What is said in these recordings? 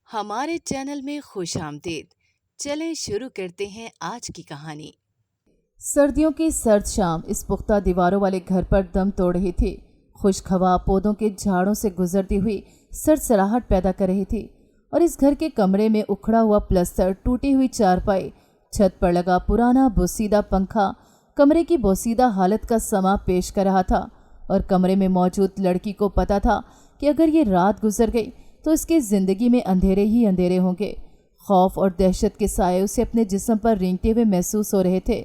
ہمارے چینل میں خوش آمدید۔ چلیں شروع کرتے ہیں آج کی کہانی۔ سردیوں کی سرد شام اس پختہ دیواروں والے گھر پر دم توڑ رہی تھی۔ خشک ہوا پودوں کے جھاڑوں سے گزرتی ہوئی سرسراہٹ پیدا کر رہی تھی، اور اس گھر کے کمرے میں اکھڑا ہوا پلستر، ٹوٹی ہوئی چارپائی، چھت پر لگا پرانا بوسیدہ پنکھا کمرے کی بوسیدہ حالت کا سما پیش کر رہا تھا۔ اور کمرے میں موجود لڑکی کو پتا تھا کہ اگر یہ رات گزر گئی تو اس کی زندگی میں اندھیرے ہی اندھیرے ہوں گے۔ خوف اور دہشت کے سائے اسے اپنے جسم پر رینگتے ہوئے محسوس ہو رہے تھے۔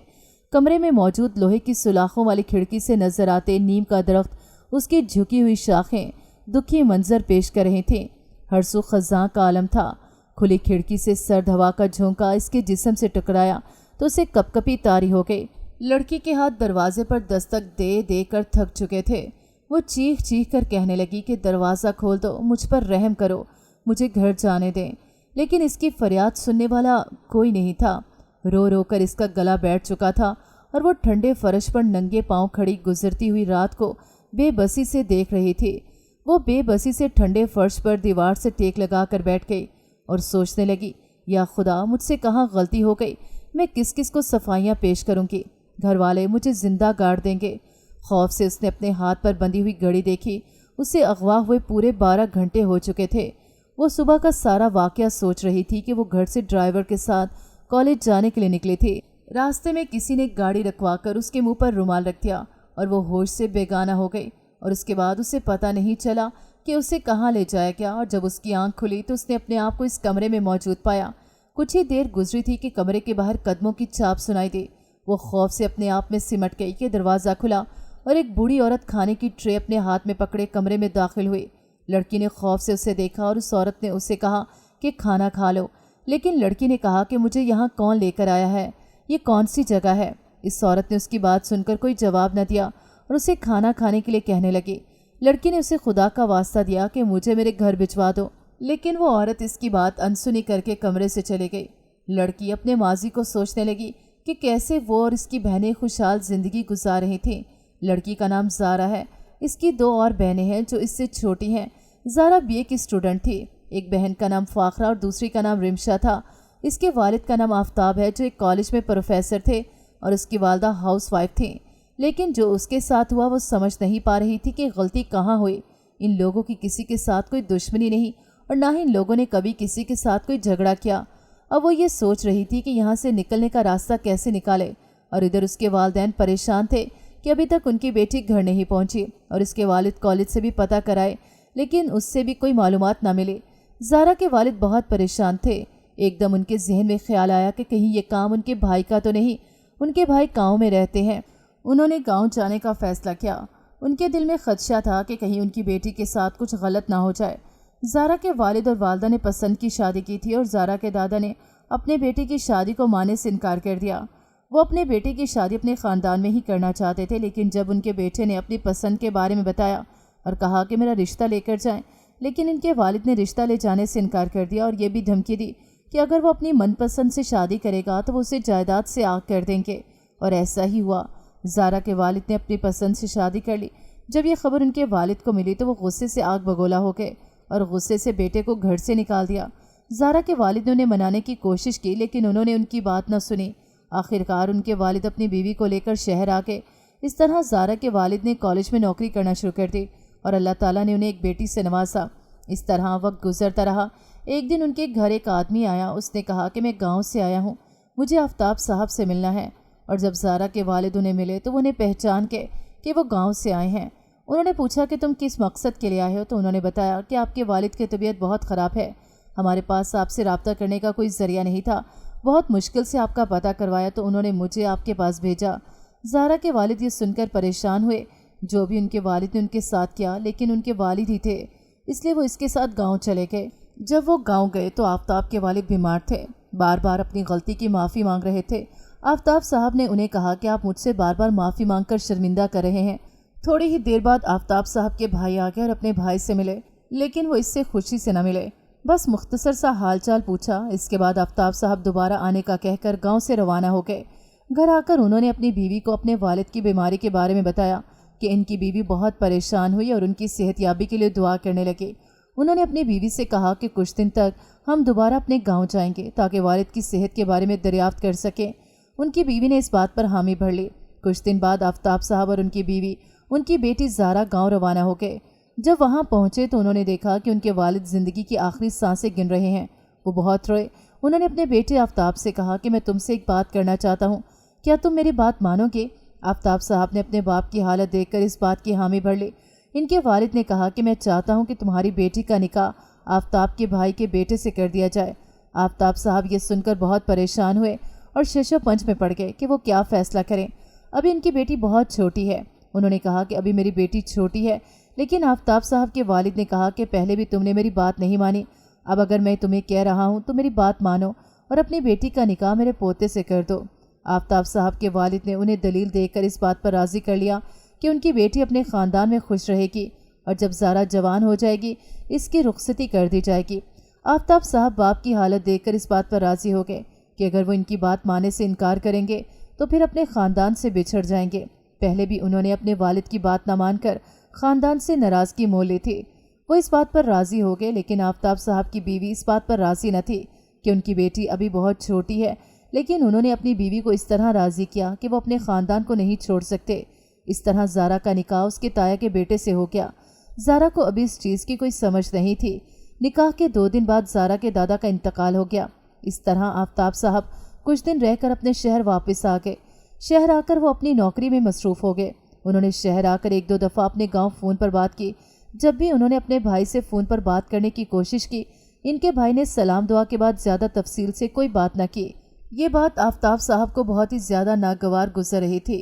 کمرے میں موجود لوہے کی سلاخوں والی کھڑکی سے نظر آتے نیم کا درخت، اس کی جھکی ہوئی شاخیں دکھی منظر پیش کر رہی تھیں۔ ہر سو خزاں کا عالم تھا۔ کھلی کھڑکی سے سرد ہوا کا جھونکا اس کے جسم سے ٹکرایا تو اسے کپ کپی طاری ہو گئی۔ لڑکی کے ہاتھ دروازے پر دستک دے دے کر تھک چکے تھے۔ وہ چیخ چیخ کر کہنے لگی کہ دروازہ کھول دو، مجھ پر رحم کرو، مجھے گھر جانے دیں، لیکن اس کی فریاد سننے والا کوئی نہیں تھا۔ رو رو کر اس کا گلا بیٹھ چکا تھا، اور وہ ٹھنڈے فرش پر ننگے پاؤں کھڑی گزرتی ہوئی رات کو بے بسی سے دیکھ رہی تھی۔ وہ بے بسی سے ٹھنڈے فرش پر دیوار سے ٹیک لگا کر بیٹھ گئی اور سوچنے لگی، یا خدا، مجھ سے کہاں غلطی ہو گئی؟ میں کس کس کو صفائیاں پیش کروں گی؟ گھر والے مجھے زندہ گاڑ دیں گے۔ خوف سے اس نے اپنے ہاتھ پر بندھی ہوئی گھڑی دیکھی۔ اسے اغوا ہوئے پورے 12 گھنٹے ہو چکے تھے۔ وہ صبح کا سارا واقعہ سوچ رہی تھی کہ وہ گھر سے ڈرائیور کے ساتھ کالج جانے کے لیے نکلی تھی۔ راستے میں کسی نے گاڑی رکوا کر اس کے منہ پر رومال رکھ دیا اور وہ ہوش سے بیگانہ ہو گئی، اور اس کے بعد اسے پتہ نہیں چلا کہ اسے کہاں لے جایا گیا۔ اور جب اس کی آنکھ کھلی تو اس نے اپنے آپ کو اس کمرے میں موجود پایا۔ کچھ ہی دیر گزری تھی کہ کمرے کے باہر قدموں کی چاپ سنائی دی۔ وہ خوف سے اپنے آپ میں سمٹ گئی کہ دروازہ کھلا اور ایک بوڑھی عورت کھانے کی ٹرے اپنے ہاتھ میں پکڑے کمرے میں داخل ہوئی۔ لڑکی نے خوف سے اسے دیکھا اور اس عورت نے اسے کہا کہ کھانا کھا لو، لیکن لڑکی نے کہا کہ مجھے یہاں کون لے کر آیا ہے؟ یہ کون سی جگہ ہے؟ اس عورت نے اس کی بات سن کر کوئی جواب نہ دیا اور اسے کھانا کھانے کے لیے کہنے لگی۔ لڑکی نے اسے خدا کا واسطہ دیا کہ مجھے میرے گھر بھجوا دو، لیکن وہ عورت اس کی بات انسنی کر کے کمرے سے چلی گئی۔ لڑکی اپنے ماضی کو سوچنے لگی کہ کیسے وہ اور اس کی بہنیں خوشحال زندگی گزار رہی تھیں۔ لڑکی کا نام زارا ہے۔ اس کی 2 اور بہنیں ہیں جو اس سے چھوٹی ہیں۔ زارا BA کی اسٹوڈنٹ تھی۔ ایک بہن کا نام فاخرہ اور دوسری کا نام رمشا تھا۔ اس کے والد کا نام آفتاب ہے جو ایک کالج میں پروفیسر تھے، اور اس کی والدہ ہاؤس وائف تھیں۔ لیکن جو اس کے ساتھ ہوا وہ سمجھ نہیں پا رہی تھی کہ غلطی کہاں ہوئی۔ ان لوگوں کی کسی کے ساتھ کوئی دشمنی نہیں، اور نہ ہی ان لوگوں نے کبھی کسی کے ساتھ کوئی جھگڑا کیا۔ اب وہ یہ سوچ رہی تھی کہ یہاں سے نکلنے کا راستہ کیسے نکالے، اور ادھر اس کے والدین پریشان تھے کہ ابھی تک ان کی بیٹی گھر نہیں پہنچی، اور اس کے والد کالج سے بھی پتہ کرائے لیکن اس سے بھی کوئی معلومات نہ ملی۔ زارا کے والد بہت پریشان تھے۔ ایک دم ان کے ذہن میں خیال آیا کہ کہیں یہ کام ان کے بھائی کا تو نہیں۔ ان کے بھائی گاؤں میں رہتے ہیں۔ انہوں نے گاؤں جانے کا فیصلہ کیا۔ ان کے دل میں خدشہ تھا کہ کہیں ان کی بیٹی کے ساتھ کچھ غلط نہ ہو جائے۔ زارا کے والد اور والدہ نے پسند کی شادی کی تھی، اور زارا کے دادا نے اپنے بیٹے کی شادی کو ماننے سے انکار کر دیا۔ وہ اپنے بیٹے کی شادی اپنے خاندان میں ہی کرنا چاہتے تھے، لیکن جب ان کے بیٹے نے اپنی پسند کے بارے میں بتایا اور کہا کہ میرا رشتہ لے کر جائیں، لیکن ان کے والد نے رشتہ لے جانے سے انکار کر دیا، اور یہ بھی دھمکی دی کہ اگر وہ اپنی من پسند سے شادی کرے گا تو وہ اسے جائیداد سے آگ کر دیں گے، اور ایسا ہی ہوا۔ زارا کے والد نے اپنی پسند سے شادی کر لی۔ جب یہ خبر ان کے والد کو ملی تو وہ غصے سے آگ بگولا ہو گئے اور غصے سے بیٹے کو گھر سے نکال دیا۔ زارا کے والد نے انہیں منانے کی کوشش کی، لیکن انہوں نے ان کی بات نہ سنی۔ آخرکار ان کے والد اپنی بیوی کو لے کر شہر آ گئے۔ اس طرح زارا کے والد نے کالج میں نوکری کرنا شروع کر دی، اور اللہ تعالیٰ نے انہیں ایک بیٹی سے نوازا۔ اس طرح وقت گزرتا رہا۔ ایک دن ان کے گھر ایک آدمی آیا۔ اس نے کہا کہ میں گاؤں سے آیا ہوں، مجھے آفتاب صاحب سے ملنا ہے۔ اور جب زارا کے والد انہیں ملے تو وہ انہیں پہچان کے کہ وہ گاؤں سے آئے ہیں۔ انہوں نے پوچھا کہ تم کس مقصد کے لیے آئے ہو، تو انہوں نے بتایا کہ آپ کے والد کی طبیعت بہت خراب ہے، ہمارے پاس آپ سے رابطہ کرنے کا کوئی ذریعہ نہیں تھا، بہت مشکل سے آپ کا پتہ کروایا تو انہوں نے مجھے آپ کے پاس بھیجا۔ زارا کے والد یہ سن کر پریشان ہوئے۔ جو بھی ان کے والد نے ان کے ساتھ کیا، لیکن ان کے والد ہی تھے، اس لیے وہ اس کے ساتھ گاؤں چلے گئے۔ جب وہ گاؤں گئے تو آفتاب کے والد بیمار تھے، بار بار اپنی غلطی کی معافی مانگ رہے تھے۔ آفتاب صاحب نے انہیں کہا کہ آپ مجھ سے بار بار معافی مانگ کر شرمندہ کر رہے ہیں۔ تھوڑی ہی دیر بعد آفتاب صاحب کے بھائی آ گئے اور اپنے بھائی سے ملے، لیکن وہ اس سے خوشی سے نہ ملے، بس مختصر سا حال چال پوچھا۔ اس کے بعد آفتاب صاحب دوبارہ آنے کا کہہ کر گاؤں سے روانہ ہو گئے۔ گھر آ کر انہوں نے اپنی بیوی کو اپنے والد کی بیماری کے بارے میں بتایا کہ ان کی بیوی بہت پریشان ہوئی اور ان کی صحت یابی کے لیے دعا کرنے لگی۔ उन्होंने अपनी बीवी से कहा कि कुछ दिन तक हम दोबारा अपने गांव जाएंगे ताकि वालिद की सेहत के बारे में दरियाफ्त कर सकें। उनकी बीवी ने इस बात पर हामी भर ली। कुछ दिन बाद आफ्ताब साहब और उनकी बीवी, उनकी बेटी ज़ारा गांव रवाना हो गए। जब वहां पहुंचे तो उन्होंने देखा कि उनके वालिद ज़िंदगी की आखिरी सांसें गिन रहे हैं। वो बहुत रोए। उन्होंने अपने बेटे आफ्ताब से कहा कि मैं तुमसे एक बात करना चाहता हूँ, क्या तुम मेरी बात मानोगे? आफ्ताब साहब ने अपने बाप की हालत देखकर इस बात की हामी भर ली। इनके वालिद ने कहा कि मैं चाहता हूँ कि तुम्हारी बेटी का निकाह आफ्ताब के भाई के बेटे से कर दिया जाए। आफ्ताब साहब ये सुनकर बहुत परेशान हुए और शशोपंच में पड़ गए कि वो क्या फ़ैसला करें। अभी इनकी बेटी बहुत छोटी है। उन्होंने कहा कि अभी मेरी बेटी छोटी है, लेकिन आफ्ताब साहब के वालिद ने कहा कि पहले भी तुमने मेरी बात नहीं मानी, अब अगर मैं तुम्हें कह रहा हूँ तो मेरी बात मानो और अपनी बेटी का निकाह मेरे पोते से कर दो। आफ्ताब साहब के वालिद ने उन्हें दलील देकर इस बात पर राज़ी कर लिया कि उनकी बेटी अपने ख़ानदान में खुश रहेगी और जब ज़ारा जवान हो जाएगी इसकी रुखसती कर दी जाएगी। आफ्ताब साहब बाप की हालत देखकर इस बात पर राज़ी हो गए कि अगर वो इनकी बात मानने से इनकार करेंगे तो फिर अपने ख़ानदान से बिछड़ जाएंगे। पहले भी उन्होंने अपने वालिद की बात न मानकर ख़ानदान से नाराज़गी मोल ली थी। वो इस बात पर राज़ी हो गए, लेकिन आफ्ताब साहब की बीवी इस बात पर राज़ी न थी कि उनकी बेटी अभी बहुत छोटी है। लेकिन उन्होंने अपनी बीवी को इस तरह राज़ी किया कि वो अपने ख़ानदान को नहीं छोड़ सकते। इस तरह ज़ारा का निकाह उसके ताया के बेटे से हो गया। ज़ारा को अभी इस चीज़ की कोई समझ नहीं थी। निकाह के 2 दिन बाद ज़ारा के दादा का इंतकाल हो गया। इस तरह आफ्ताब साहब कुछ दिन रहकर अपने शहर वापस आ गए। शहर आकर वो अपनी नौकरी में मसरूफ़ हो गए। उन्होंने शहर आकर 1-2 दफ़ा अपने गांव फ़ोन पर बात की। जब भी उन्होंने अपने भाई से फ़ोन पर बात करने की कोशिश की, इनके भाई ने सलाम दुआ के बाद ज़्यादा तफसील से कोई बात न की। ये बात आफ्ताब साहब को बहुत ही ज़्यादा नागवार गुजर रही थी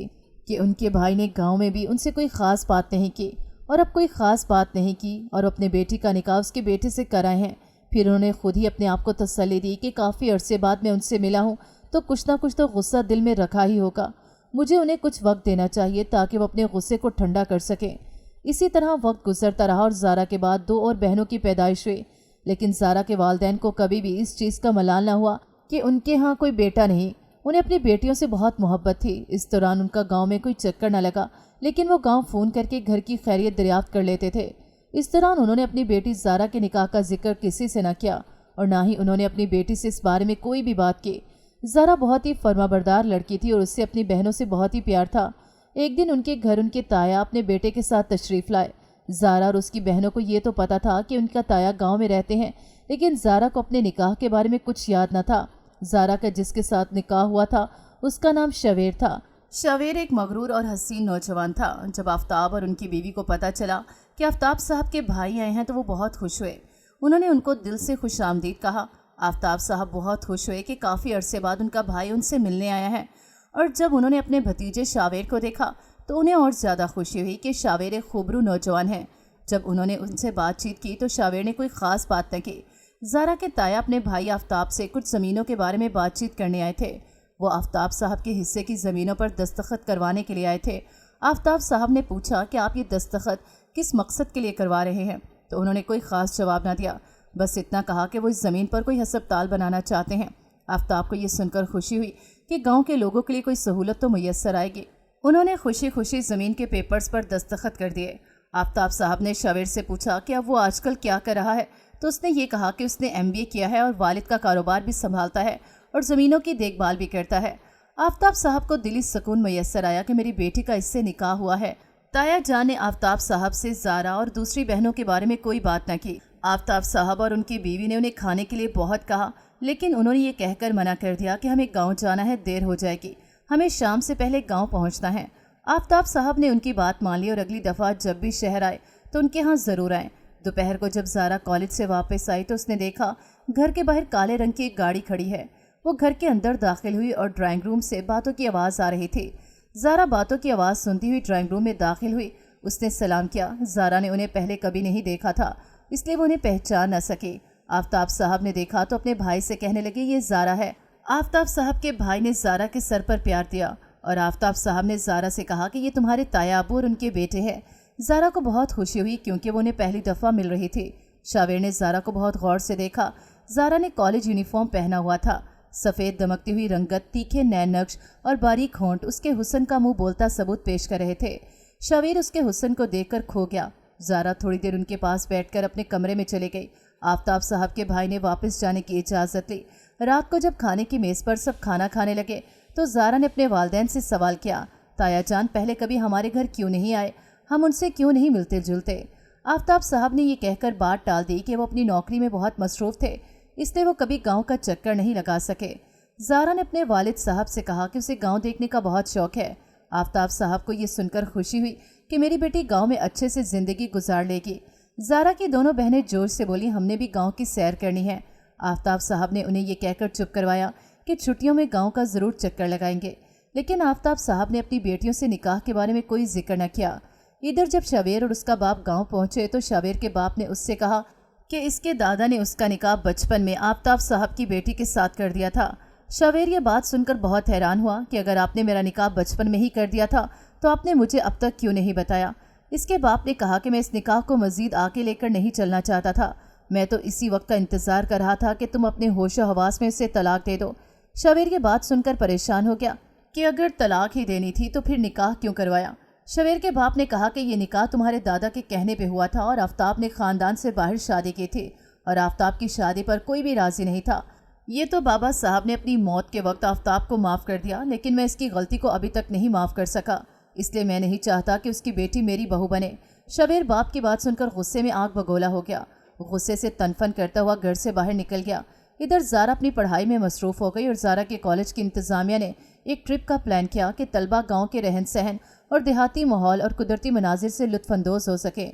कि उनके भाई ने गांव में भी उनसे कोई ख़ास बात नहीं की और अब कोई ख़ास बात नहीं की और अपने बेटी का निकाह उसके बेटे से कराए हैं। फिर उन्होंने खुद ही अपने आप को तसल्ली दी कि काफ़ी अरसे बाद मैं उनसे मिला हूँ तो कुछ ना कुछ तो गुस्सा दिल में रखा ही होगा। मुझे उन्हें कुछ वक्त देना चाहिए ताकि वो अपने गुस्से को ठंडा कर सकें। इसी तरह वक्त गुजरता रहा और ज़ारा के बाद 2 और बहनों की पैदाइश हुई, लेकिन ज़ारा के वालिदैन को कभी भी इस चीज़ का मलाल न हुआ कि उनके यहाँ कोई बेटा नहीं। उन्हें अपनी बेटियों से बहुत मोहब्बत थी। इस दौरान उनका गांव में कोई चक्कर न लगा, लेकिन वो गांव फ़ोन करके घर की खैरियत दरियाफ्त कर लेते थे। इस दौरान उन्होंने अपनी बेटी ज़ारा के निकाह का जिक्र किसी से न किया और ना ही उन्होंने अपनी बेटी से इस बारे में कोई भी बात की। ज़ारा बहुत ही फर्माबरदार लड़की थी और उससे अपनी बहनों से बहुत ही प्यार था। एक दिन उनके घर उनके ताया अपने बेटे के साथ तशरीफ़ लाए। ज़ारा और उसकी बहनों को ये तो पता था कि उनका ताया गांव में रहते हैं, लेकिन ज़ारा को अपने निकाह के बारे में कुछ याद न था। ज़ारा का जिसके साथ निकाह हुआ था उसका नाम शवेर था। शवेर एक मगरूर और हसीन नौजवान था। जब आफ्ताब और उनकी बीवी को पता चला कि आफ्ताब साहब के भाई आए हैं तो वो बहुत खुश हुए। उन्होंने उनको दिल से खुश आमदीद कहा। आफ्ताब साहब बहुत खुश हुए कि काफ़ी अरसे बाद उनका भाई उनसे मिलने आया है और जब उन्होंने अपने भतीजे शावेर को देखा तो उन्हें और ज़्यादा खुशी हुई कि शावेर एक खूबरू नौजवान है। जब उन्होंने उनसे बातचीत की तो शावेर ने कोई ख़ास बात न की। ज़ारा के ताया अपने भाई आफ्ताब से कुछ ज़मीनों के बारे में बातचीत करने आए थे। वो आफ्ताब साहब के हिस्से की ज़मीनों पर दस्तखत करवाने के लिए आए थे। आफ्ताब साहब ने पूछा कि आप ये दस्तखत किस मकसद के लिए करवा रहे हैं, तो उन्होंने कोई ख़ास जवाब ना दिया। बस इतना कहा कि वो इस ज़मीन पर कोई हस्पताल बनाना चाहते हैं। आफ्ताब को ये सुनकर खुशी हुई कि गांव के लोगों के लिए कोई सहूलत तो मुयस्सर आएगी। उन्होंने खुशी खुशी ज़मीन के पेपर्स पर दस्तखत कर दिए। आफ्ताब साहब ने शवेर से पूछा कि अब वो आजकल क्या कर रहा है, तो उसने ये कहा कि उसने MBA किया है और वालिद का कारोबार भी संभालता है और ज़मीनों की देखभाल भी करता है। आफ्ताब साहब को दिली सुकून मुयस्सर आया कि मेरी बेटी का इससे निकाह हुआ है। ताया जान ने आफ्ताब साहब से ज़ारा और दूसरी बहनों के बारे में कोई बात न की। आफ्ताब साहब और उनकी बीवी ने उन्हें खाने के लिए बहुत कहा, लेकिन उन्होंने ये कहकर मना कर दिया कि हमें गाँव जाना है, देर हो जाएगी, हमें शाम से पहले गाँव पहुँचना है। आफ्ताब साहब ने उनकी बात मान ली और अगली दफ़ा जब भी शहर आए तो उनके यहाँ ज़रूर आएँ। दोपहर को जब ज़ारा कॉलेज से वापस आई तो उसने देखा घर के बाहर काले रंग की एक गाड़ी खड़ी है। वो घर के अंदर दाखिल हुई और ड्राइंग रूम से बातों की आवाज़ आ रही थी। ज़ारा बातों की आवाज़ सुनती हुई ड्राइंग रूम में दाखिल हुई। उसने सलाम किया। ज़ारा ने उन्हें पहले कभी नहीं देखा था, इसलिए वो उन्हें पहचान न सकी। आफ्ताब साहब ने देखा तो अपने भाई से कहने लगे, ये ज़ारा है। आफ्ताब साहब के भाई ने ज़ारा के सर पर प्यार दिया और आफ्ताब साहब ने ज़ारा से कहा कि ये तुम्हारे ताया अबू और उनके बेटे हैं। ज़ारा को बहुत खुशी हुई क्योंकि वो उन्हें पहली दफ़ा मिल रही थी। शावेर ने ज़ारा को बहुत गौर से देखा। ज़ारा ने कॉलेज यूनिफॉर्म पहना हुआ था। सफ़ेद दमकती हुई रंगत, तीखे नैन नक्श और बारीक होंठ उसके हुस्न का मुंह बोलता सबूत पेश कर रहे थे। शावेर उसके हुस्न को देखकर खो गया। زارا تھوڑی دیر ان کے پاس بیٹھ کر اپنے کمرے میں چلے گئی۔ آفتاب صاحب کے بھائی نے واپس جانے کی اجازت لی۔ رات کو جب کھانے کی میز پر سب کھانا کھانے لگے تو زارا نے اپنے والدین سے سوال کیا، تایا جان پہلے کبھی ہمارے گھر کیوں نہیں آئے؟ ہم ان سے کیوں نہیں ملتے جلتے؟ آفتاب صاحب نے یہ کہہ کر بات ٹال دی کہ وہ اپنی نوکری میں بہت مصروف تھے، اس لیے وہ کبھی گاؤں کا چکر نہیں لگا سکے۔ زارا نے اپنے والد صاحب سے کہا کہ اسے گاؤں دیکھنے کا بہت شوق ہے۔ آفتاب صاحب کو یہ سن کر خوشی ہوئی کہ میری بیٹی گاؤں میں اچھے سے زندگی گزار لے گی۔ زارا کی دونوں بہنیں جوش سے بولی، ہم نے بھی گاؤں کی سیر کرنی ہے۔ آفتاب صاحب نے انہیں یہ کہہ کر چپ کروایا کہ چھٹیوں میں گاؤں کا ضرور چکر لگائیں گے، لیکن آفتاب صاحب نے اپنی بیٹیوں سے نکاح کے بارے میں کوئی ذکر نہ کیا۔ ادھر جب شویر اور اس کا باپ گاؤں پہنچے تو شویر کے باپ نے اس سے کہا کہ اس کے دادا نے اس کا نکاح بچپن میں آفتاب صاحب کی بیٹی کے ساتھ کر دیا تھا۔ شویر یہ بات سن کر بہت حیران ہوا کہ اگر آپ نے میرا نکاح بچپن میں ہی کر دیا تھا تو آپ نے مجھے اب تک کیوں نہیں بتایا؟ اس کے باپ نے کہا کہ میں اس نکاح کو مزید آگے لے کر نہیں چلنا چاہتا تھا، میں تو اسی وقت کا انتظار کر رہا تھا کہ تم اپنے ہوش و حواس میں اسے طلاق دے دو۔ شویر یہ بات سن کر پریشان ہو گیا کہ اگر طلاق ہی دینی تھی تو پھر نکاح کیوں کروایا؟ شویر کے باپ نے کہا کہ یہ نکاح تمہارے دادا کے کہنے پہ ہوا تھا اور آفتاب نے خاندان سے باہر شادی کی تھی اور آفتاب کی شادی پر کوئی بھی راضی نہیں تھا۔ یہ تو بابا صاحب نے اپنی موت کے وقت آفتاب کو معاف کر دیا، لیکن میں اس کی غلطی کو ابھی تک نہیں معاف کر سکا، اس لیے میں نہیں چاہتا کہ اس کی بیٹی میری بہو بنے۔ شویر باپ کی بات سن کر غصے میں آگ بگولا ہو گیا، غصے سے تنفن کرتا ہوا گھر سے باہر نکل گیا۔ ادھر زارا اپنی پڑھائی میں مصروف ہو گئی اور زارا کے کالج کی انتظامیہ نے ایک ٹرپ کا پلان کیا کہ طلبہ گاؤں کے رہن سہن اور دیہاتی ماحول اور قدرتی مناظر سے لطف اندوز ہو سکے۔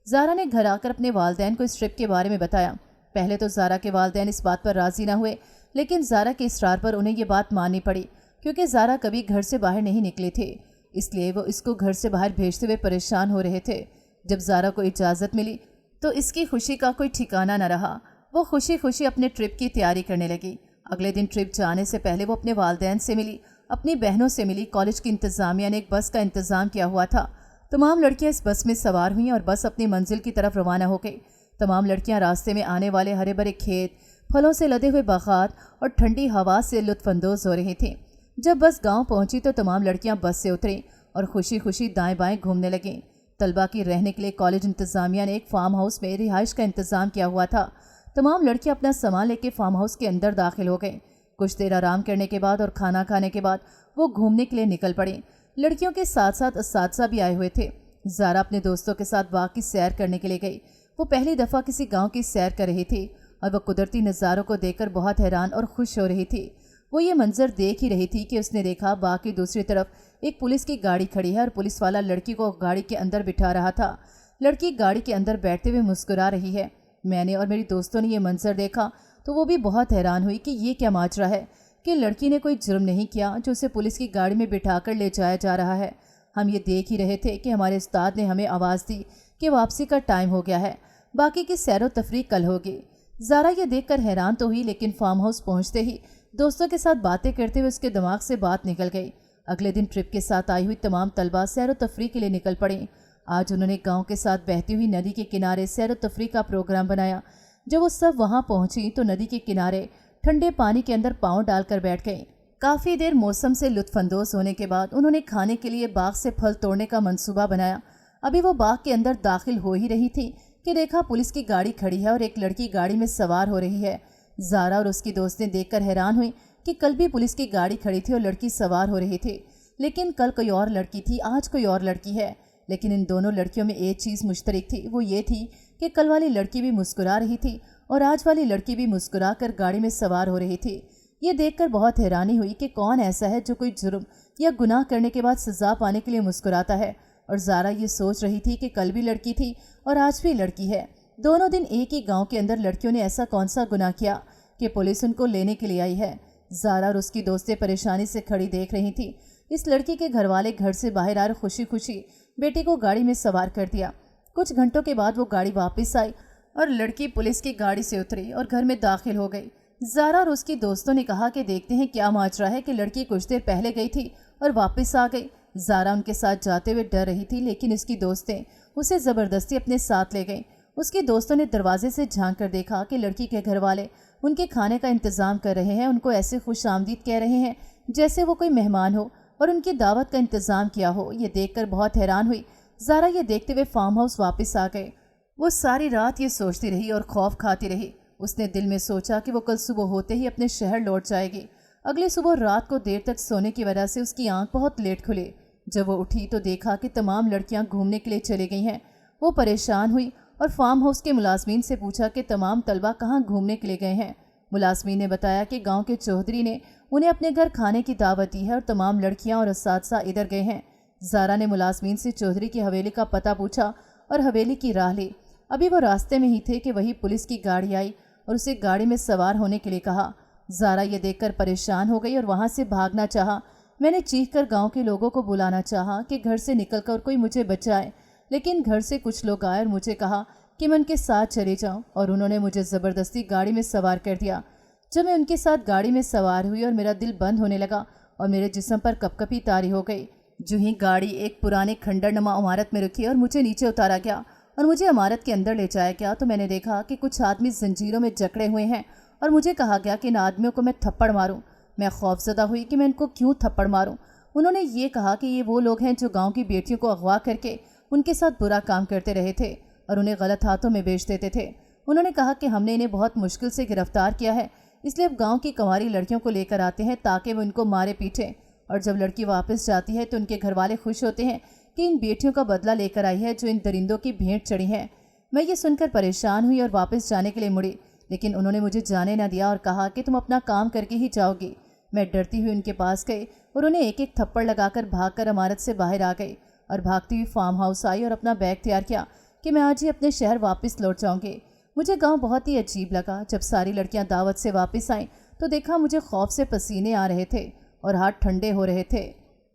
زارا نے گھر آ کر اپنے والدین کو اس ٹرپ کے بارے میں بتایا۔ پہلے تو زارا کے والدین اس بات پر راضی نہ ہوئے، لیکن زارا کے اصرار پر انہیں یہ بات ماننی پڑی، کیونکہ زارا کبھی گھر سے باہر نہیں نکلے تھے، اس لیے وہ اس کو گھر سے باہر بھیجتے ہوئے پریشان ہو رہے تھے۔ جب زارا کو اجازت ملی تو اس کی خوشی کا کوئی ٹھکانہ نہ رہا، وہ خوشی خوشی اپنے ٹرپ کی تیاری کرنے لگی۔ اگلے دن ٹرپ جانے سے پہلے وہ اپنے والدین سے ملی، اپنی بہنوں سے ملی۔ کالج کی انتظامیہ نے ایک بس کا انتظام کیا ہوا تھا، تمام لڑکیاں اس بس میں سوار ہوئیں اور بس اپنی منزل کی طرف روانہ ہو گئی۔ تمام لڑکیاں راستے میں آنے والے ہرے بھرے کھیت، پھلوں سے لدے ہوئے باغات اور ٹھنڈی ہوا سے لطف اندوز ہو رہی تھیں۔ جب بس گاؤں پہنچی تو تمام لڑکیاں بس سے اتریں اور خوشی خوشی دائیں بائیں گھومنے لگیں۔ طلبہ کی رہنے کے لیے کالج انتظامیہ نے ایک فارم ہاؤس میں رہائش کا انتظام کیا ہوا تھا۔ تمام لڑکیاں اپنا سامان لے کے فارم ہاؤس کے اندر داخل ہو گئیں۔ کچھ دیر آرام کرنے کے بعد اور کھانا کھانے کے بعد وہ گھومنے کے لیے نکل پڑیں۔ لڑکیوں کے ساتھ ساتھ اساتذہ بھی آئے ہوئے تھے۔ زارا اپنے دوستوں کے ساتھ باغ کی سیر کرنے کے لیے گئی۔ وہ پہلی دفعہ کسی گاؤں کی سیر کر رہی تھی اور وہ قدرتی نظاروں کو دیکھ کر بہت حیران اور خوش ہو رہی تھی۔ وہ یہ منظر دیکھ ہی رہی تھی کہ اس نے دیکھا باغ کی دوسری طرف ایک پولیس کی گاڑی کھڑی ہے اور پولیس والا لڑکی کو گاڑی کے اندر بٹھا رہا تھا۔ لڑکی گاڑی کے اندر بیٹھتے ہوئے مسکرا رہی ہے۔ میں نے اور میری دوستوں نے یہ منظر دیکھا تو وہ بھی بہت حیران ہوئی کہ یہ کیا ماجرا ہے کہ لڑکی نے کوئی جرم نہیں کیا جو اسے پولیس کی گاڑی میں بٹھا کر لے جایا جا رہا ہے۔ ہم یہ دیکھ ہی رہے تھے کہ ہمارے استاد نے ہمیں آواز دی کہ واپسی کا ٹائم ہو گیا ہے، باقی کی سیر و تفریح کل ہوگی۔ زارا یہ دیکھ کر حیران تو ہوئی، لیکن فارم ہاؤس پہنچتے ہی دوستوں کے ساتھ باتیں کرتے ہوئے اس کے دماغ سے بات نکل گئی۔ اگلے دن ٹرپ کے ساتھ آئی ہوئی تمام طلبہ سیر و تفریح کے لیے نکل پڑیں۔ آج انہوں نے گاؤں کے ساتھ بہتی ہوئی ندی کے کنارے سیر و تفریح کا پروگرام بنایا۔ جب وہ سب وہاں پہنچی تو ندی کے کنارے ٹھنڈے پانی کے اندر پاؤں ڈال کر بیٹھ گئیں۔ کافی دیر موسم سے لطف اندوز ہونے کے بعد انہوں نے کھانے کے لیے باغ سے پھل توڑنے کا منصوبہ بنایا۔ ابھی وہ باغ کے اندر داخل ہو ہی رہی تھی کہ دیکھا پولیس کی گاڑی کھڑی ہے اور ایک لڑکی گاڑی میں سوار ہو رہی ہے۔ زارا اور اس کی دوستیں دیکھ کر حیران ہوئی کہ کل بھی پولیس کی گاڑی کھڑی تھی اور لڑکی سوار ہو رہی تھی، لیکن کل کوئی اور لڑکی تھی، آج کوئی اور لڑکی ہے۔ لیکن ان دونوں لڑکیوں میں ایک چیز مشترک تھی، وہ یہ تھی کہ کل والی لڑکی بھی مسکرا رہی تھی اور آج والی لڑکی بھی مسکرا کر گاڑی میں سوار ہو رہی تھی۔ یہ دیکھ کر بہت حیرانی ہوئی کہ کون ایسا ہے جو کوئی جرم یا گناہ کرنے کے بعد سزا پانے کے لیے مسکراتا ہے، اور زارا یہ سوچ رہی تھی کہ کل بھی لڑکی تھی اور آج بھی لڑکی ہے۔ دونوں دن ایک ہی گاؤں کے اندر لڑکیوں نے ایسا کون سا گناہ کیا کہ پولیس ان کو لینے کے لیے آئی ہے؟ زارا اور اس کی دوستیں پریشانی سے کھڑی دیکھ رہی تھی۔ اس لڑکی کے گھر والے گھر سے باہر آئے، خوشی خوشی بیٹی کو گاڑی میں سوار کر دیا۔ کچھ گھنٹوں کے بعد وہ گاڑی واپس آئی اور لڑکی پولیس کی گاڑی سے اتری اور گھر میں داخل ہو گئی۔ زارا اور اس کی دوستوں نے کہا کہ دیکھتے ہیں کیا ماجرا ہے کہ لڑکی کچھ دیر پہلے گئی تھی اور واپس آ گئی۔ زارا ان کے ساتھ جاتے ہوئے ڈر رہی تھی، لیکن اس کی دوستیں اسے زبردستی اپنے ساتھ لے گئیں۔ اس کی دوستوں نے دروازے سے جھانک کر دیکھا کہ لڑکی کے گھر والے ان کے کھانے کا انتظام کر رہے ہیں، ان کو ایسے خوش آمدید کہہ رہے ہیں جیسے وہ کوئی مہمان ہو اور ان کی دعوت کا انتظام کیا ہو۔ یہ دیکھ کر بہت حیران ہوئی۔ ज़ारा ये देखते हुए फार्म हाउस वापस आ गए। वो सारी रात ये सोचती रही और खौफ खाती रही। उसने दिल में सोचा कि वो कल सुबह होते ही अपने शहर लौट जाएगी। अगली सुबह रात को देर तक सोने की वजह से उसकी आंख बहुत लेट खुली। जब वो उठी तो देखा कि तमाम लड़कियां घूमने के लिए चली गई हैं। वो परेशान हुई और फार्म हाउस के मुलाजमीन से पूछा कि तमाम तलबा कहाँ घूमने के लिए गए हैं। मुलाजमीन ने बताया कि गांव के चौधरी ने उन्हें अपने घर खाने की दावत दी है और तमाम लड़कियां और असातिज़ा इधर गए हैं। ज़ारा ने मुलाजमीन से चौधरी की हवेली का पता पूछा और हवेली की राह ली। अभी वो रास्ते में ही थे कि वही पुलिस की गाड़ी आई और उसे गाड़ी में सवार होने के लिए कहा। ज़ारा ये देखकर परेशान हो गई और वहाँ से भागना चाहा। मैंने चीख कर गाँव के लोगों को बुलाना चाहा कि घर से निकल कर कोई मुझे बचाए, लेकिन घर से कुछ लोग आए और मुझे कहा कि मैं उनके साथ चले जाऊं और उन्होंने मुझे ज़बरदस्ती गाड़ी में सवार कर दिया। जब मैं उनके साथ गाड़ी में सवार हुई और मेरा दिल बंद होने लगा और मेरे जिस्म पर कपकपी तारी हो गई। जो ही गाड़ी एक पुराने खंडरनुमा इमारत में रुकी और मुझे नीचे उतारा गया और मुझे इमारत के अंदर ले जाया गया तो मैंने देखा कि कुछ आदमी जंजीरों में जकड़े हुए हैं और मुझे कहा गया कि इन आदमियों को मैं थप्पड़ मारूं। मैं खौफजदा हुई कि मैं इनको क्यों थप्पड़ मारूं। उन्होंने ये कहा कि ये वो लोग हैं जो गाँव की बेटियों को अगवा करके उनके साथ बुरा काम करते रहे थे और उन्हें गलत हाथों में बेच देते थे। उन्होंने कहा कि हमने इन्हें बहुत मुश्किल से गिरफ्तार किया है, इसलिए अब गांव की कंवारी लड़कियों को लेकर आते हैं ताकि वो इनको मारे पीटे, और जब लड़की वापस जाती है तो उनके घर वाले खुश होते हैं कि इन बेटियों का बदला लेकर आई है जो इन दरिंदों की भेंट चढ़ी हैं। मैं ये सुनकर परेशान हुई और वापस जाने के लिए मुड़ी, लेकिन उन्होंने मुझे जाने न दिया और कहा कि तुम अपना काम करके ही जाओगी। मैं डरती हुई उनके पास गई और उन्हें एक एक थप्पड़ लगाकर भागकर इमारत से बाहर आ गई और भागती हुई फार्म हाउस आई और अपना बैग तैयार किया कि मैं आज ही अपने शहर वापस लौट जाऊंगी। मुझे गांव बहुत ही अजीब लगा। जब सारी लड़कियां दावत से वापस आईं तो देखा मुझे खौफ से पसीने आ रहे थे और हाथ ठंडे हो रहे थे।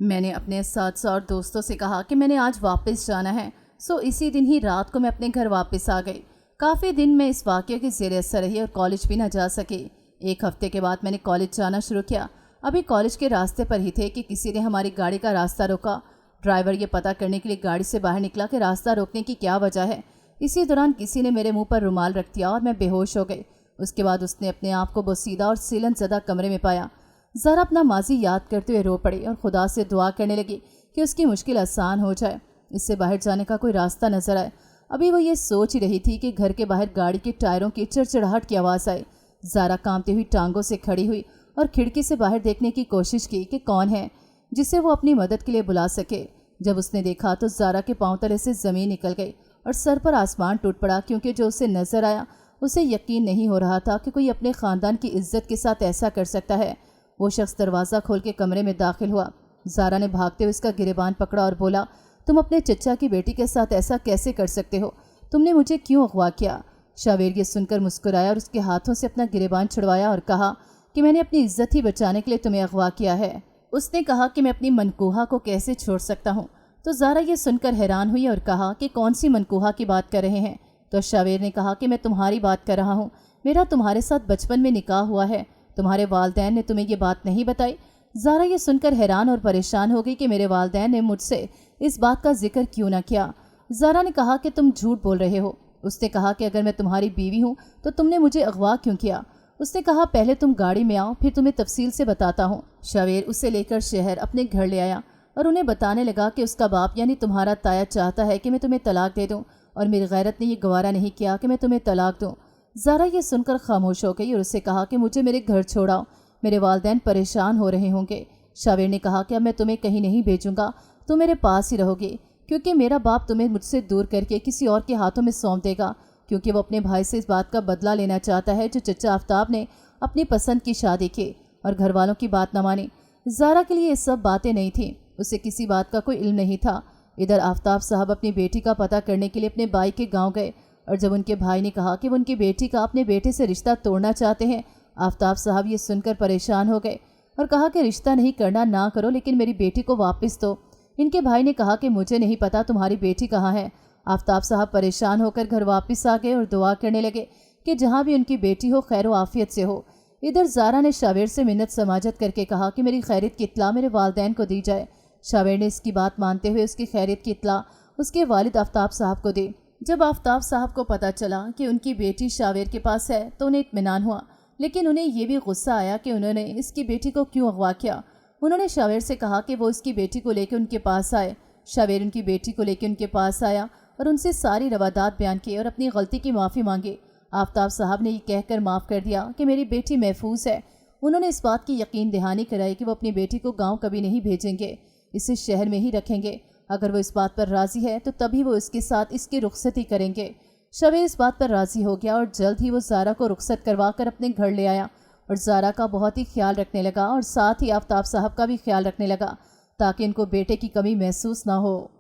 मैंने अपने साथ और दोस्तों से कहा कि मैंने आज वापस जाना है, सो इसी दिन ही रात को मैं अपने घर वापस आ गई। काफ़ी दिन मैं इस वाक़ये के ज़ेर असर रही और कॉलेज भी न जा सकी। एक हफ्ते के बाद मैंने कॉलेज जाना शुरू किया। अभी कॉलेज के रास्ते पर ही थे कि किसी ने हमारी गाड़ी का रास्ता रोका। ड्राइवर ये पता करने के लिए गाड़ी से बाहर निकला कि रास्ता रोकने की क्या वजह है। इसी दौरान किसी ने मेरे मुंह पर रुमाल रख दिया और मैं बेहोश हो गई। उसके बाद उसने अपने आप को बोसीदा और सीलन ज़दा कमरे में पाया। ज़रा अपना माजी याद करते हुए रो पड़ी और खुदा से दुआ करने लगी कि उसकी मुश्किल आसान हो जाए, इससे बाहर जाने का कोई रास्ता नजर आए। अभी वो ये सोच ही रही थी कि घर के बाहर गाड़ी के टायरों की चिड़चिड़ाहट की आवाज़ आई। ज़ारा कांपती हुई टांगों से खड़ी हुई और खिड़की से बाहर देखने की कोशिश की कि कौन है जिसे वो अपनी मदद के लिए बुला सके। जब उसने देखा तो ज़ारा के पांव तले से ज़मीन निकल गई और सर पर आसमान टूट पड़ा, क्योंकि जो उसे नज़र आया उसे यकीन नहीं हो रहा था कि कोई अपने ख़ानदान की इज्जत के साथ ऐसा कर सकता है। वो शख्स दरवाज़ा खोल के कमरे में दाखिल हुआ। ज़ारा ने भागते हुए उसका गिरेबान पकड़ा और बोला, तुम अपने चचा की बेटी के साथ ऐसा कैसे कर सकते हो? तुमने मुझे क्यों अगवा किया? शावेर ये सुनकर मुस्कुराया और उसके हाथों से अपना गिरेबान छुड़वाया और कहा कि मैंने अपनी इज्जत ही बचाने के लिए तुम्हें अगवा किया है। उसने कहा कि मैं अपनी मनकूहा को कैसे छोड़ सकता हूँ। तो ज़ारा ये सुनकर हैरान हुई और कहा कि कौन सी मनकूहा की बात कर रहे हैं? तो शावेर ने कहा कि मैं तुम्हारी बात कर रहा हूँ। मेरा तुम्हारे साथ बचपन में निकाह हुआ है। तुम्हारे वालिदैन ने तुम्हें ये बात नहीं बताई? ज़ारा ये सुनकर हैरान और परेशान हो गई कि मेरे वालिदैन ने मुझसे इस बात का जिक्र क्यों ना किया। ज़ारा ने कहा कि तुम झूठ बोल रहे हो। उसने कहा कि अगर मैं तुम्हारी बीवी हूँ तो तुमने मुझे अगवा क्यों किया? उसने कहा पहले तुम गाड़ी में आओ, फिर तुम्हें तफसील से बताता हूँ। शावेर उसे लेकर शहर अपने घर ले आया और उन्हें बताने लगा कि उसका बाप यानी तुम्हारा ताया चाहता है कि मैं तुम्हें तलाक दे दूँ और मेरी गैरत ने यह गवारा नहीं किया कि मैं तुम्हें तलाक दूँ। ज़ारा ये सुनकर खामोश हो गई और उससे कहा कि मुझे मेरे घर छोड़ाओ, मेरे वालिदैन परेशान हो रहे होंगे। शावेर ने कहा कि अब मैं तुम्हें कहीं नहीं भेजूंगा, तुम मेरे पास ही रहोगे, क्योंकि मेरा बाप तुम्हें मुझसे दूर करके किसी और के हाथों में सौंप देगा, क्योंकि वो अपने भाई से इस बात का बदला लेना चाहता है जो चचा आफ्ताब ने अपनी पसंद की शादी की और घर वालों की बात न मानी। ज़ारा के लिए ये सब बातें नहीं थीं, उसे किसी बात का कोई इल्म नहीं था। इधर आफ्ताब साहब अपनी बेटी का पता करने के लिए अपने भाई के गांव गए और जब उनके भाई ने कहा कि वो उनकी बेटी का अपने बेटे से रिश्ता तोड़ना चाहते हैं, आफ्ताब साहब ये सुनकर परेशान हो गए और कहा कि रिश्ता नहीं करना ना करो, लेकिन मेरी बेटी को वापस दो। इनके भाई ने कहा कि मुझे नहीं पता तुम्हारी बेटी कहाँ है। आफ्ताब साहब परेशान होकर घर वापस आ गए और दुआ करने लगे कि जहाँ भी उनकी बेटी हो खैर आफियत से हो। इधर ज़ारा ने शावेर से मिन्नत समाजत करके कहा कि मेरी खैरियत की इत्तला मेरे वालिदैन को दी जाए। शावेर ने इसकी बात मानते हुए उसकी खैरियत की इत्तला उसके वालिद आफ्ताब साहब को दी। जब आफ्ताब साहब को पता चला कि उनकी बेटी शावेर के पास है तो उन्हें इत्मीनान हुआ, लेकिन उन्हें यह भी गुस्सा आया कि उन्होंने इसकी बेटी को क्यों अगवा किया। उन्होंने शावेर से कहा कि वो इसकी बेटी को लेकर उनके पास आए। शावेर उनकी बेटी को लेकर उनके पास आया और उनसे सारी रवादात बयान की और अपनी गलती की माफ़ी मांगी। आफ्ताब साहब ने ये कहकर माफ़ कर दिया कि मेरी बेटी महफूज है। उन्होंने इस बात की यकीन दहानी कराई कि वो अपनी बेटी को गांव कभी नहीं भेजेंगे, इसे शहर में ही रखेंगे। अगर वो इस बात पर राज़ी है तो तभी वो इसके साथ इसकी रुखसती करेंगे। शावेर इस बात पर राज़ी हो गया और जल्द ही वो ज़ारा को रुखसत करवा कर अपने घर ले आया और ज़ारा का बहुत ही ख्याल रखने लगा और साथ ही आफ्ताब साहब का भी ख्याल रखने लगा ताकि इनको बेटे की कमी महसूस ना हो।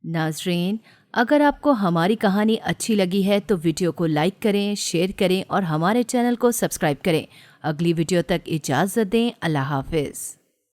नाज़रीन, अगर आपको हमारी कहानी अच्छी लगी है तो वीडियो को लाइक करें, शेयर करें और हमारे चैनल को सब्सक्राइब करें। अगली वीडियो तक इजाज़त दें। अल्लाह हाफ़िज़।